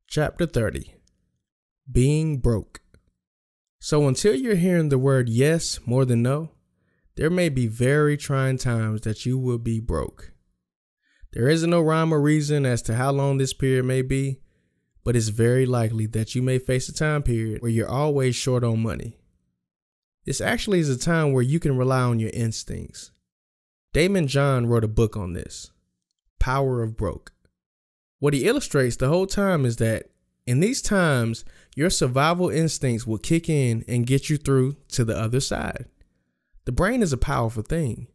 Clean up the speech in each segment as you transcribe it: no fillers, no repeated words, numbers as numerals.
Chapter 30. Being broke. So until you're hearing the word yes more than no, there may be very trying times that you will be broke. There isn't no rhyme or reason as to how long this period may be, but it's very likely that you may face a time period where you're always short on money. This actually is a time where you can rely on your instincts. Daymond John wrote a book on this, Power of Broke. What he illustrates the whole time is that in these times, your survival instincts will kick in and get you through to the other side. The brain is a powerful thing.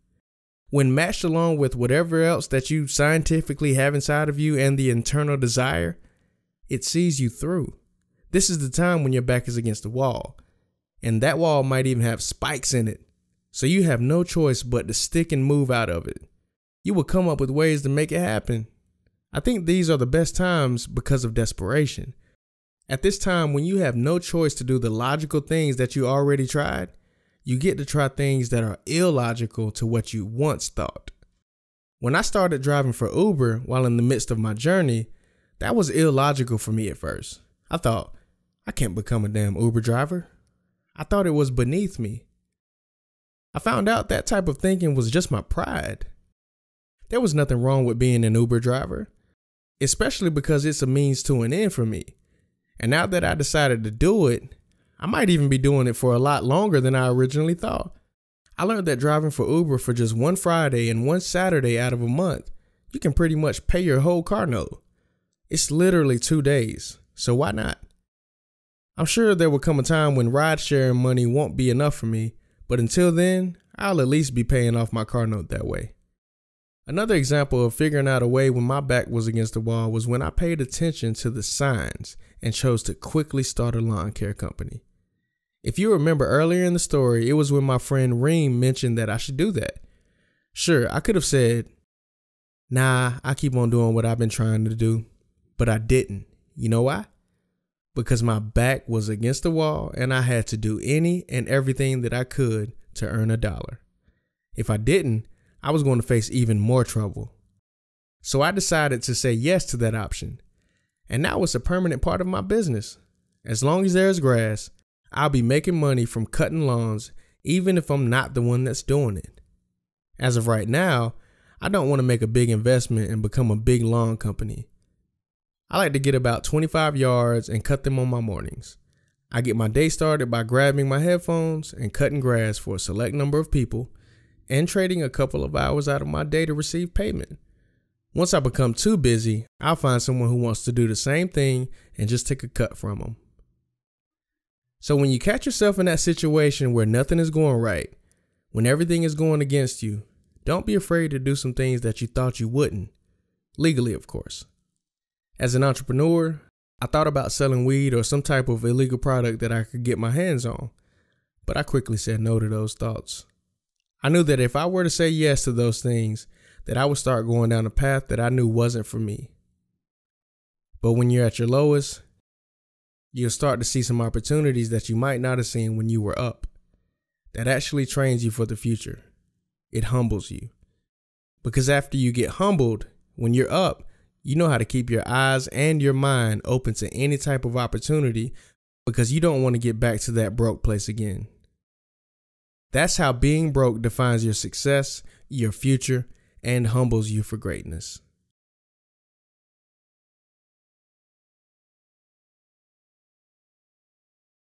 When matched along with whatever else that you scientifically have inside of you and the internal desire, it sees you through. This is the time when your back is against the wall, and that wall might even have spikes in it. So you have no choice but to stick and move out of it. You will come up with ways to make it happen. I think these are the best times because of desperation. At this time, when you have no choice to do the logical things that you already tried, you get to try things that are illogical to what you once thought. When I started driving for Uber while in the midst of my journey, that was illogical for me at first. I thought, I can't become a damn Uber driver. I thought it was beneath me. I found out that type of thinking was just my pride. There was nothing wrong with being an Uber driver, especially because it's a means to an end for me. And now that I decided to do it, I might even be doing it for a lot longer than I originally thought. I learned that driving for Uber for just one Friday and one Saturday out of a month, you can pretty much pay your whole car note. It's literally 2 days, so why not? I'm sure there will come a time when ride sharing money won't be enough for me, but until then, I'll at least be paying off my car note that way. Another example of figuring out a way when my back was against the wall was when I paid attention to the signs and chose to quickly start a lawn care company. If you remember earlier in the story, it was when my friend Reem mentioned that I should do that. Sure, I could have said, nah, I keep on doing what I've been trying to do, but I didn't. You know why? Because my back was against the wall and I had to do any and everything that I could to earn $1. If I didn't, I was going to face even more trouble. So I decided to say yes to that option. And now it's a permanent part of my business. As long as there's grass, I'll be making money from cutting lawns, even if I'm not the one that's doing it. As of right now, I don't want to make a big investment and become a big lawn company. I like to get about 25 yards and cut them on my mornings. I get my day started by grabbing my headphones and cutting grass for a select number of people and trading a couple of hours out of my day to receive payment. Once I become too busy, I'll find someone who wants to do the same thing and just take a cut from them. So when you catch yourself in that situation where nothing is going right, when everything is going against you, don't be afraid to do some things that you thought you wouldn't. Legally, of course. As an entrepreneur, I thought about selling weed or some type of illegal product that I could get my hands on, but I quickly said no to those thoughts. I knew that if I were to say yes to those things, that I would start going down a path that I knew wasn't for me. But when you're at your lowest, you'll start to see some opportunities that you might not have seen when you were up. That actually trains you for the future. It humbles you. Because after you get humbled, when you're up, you know how to keep your eyes and your mind open to any type of opportunity because you don't want to get back to that broke place again. That's how being broke defines your success, your future, and humbles you for greatness.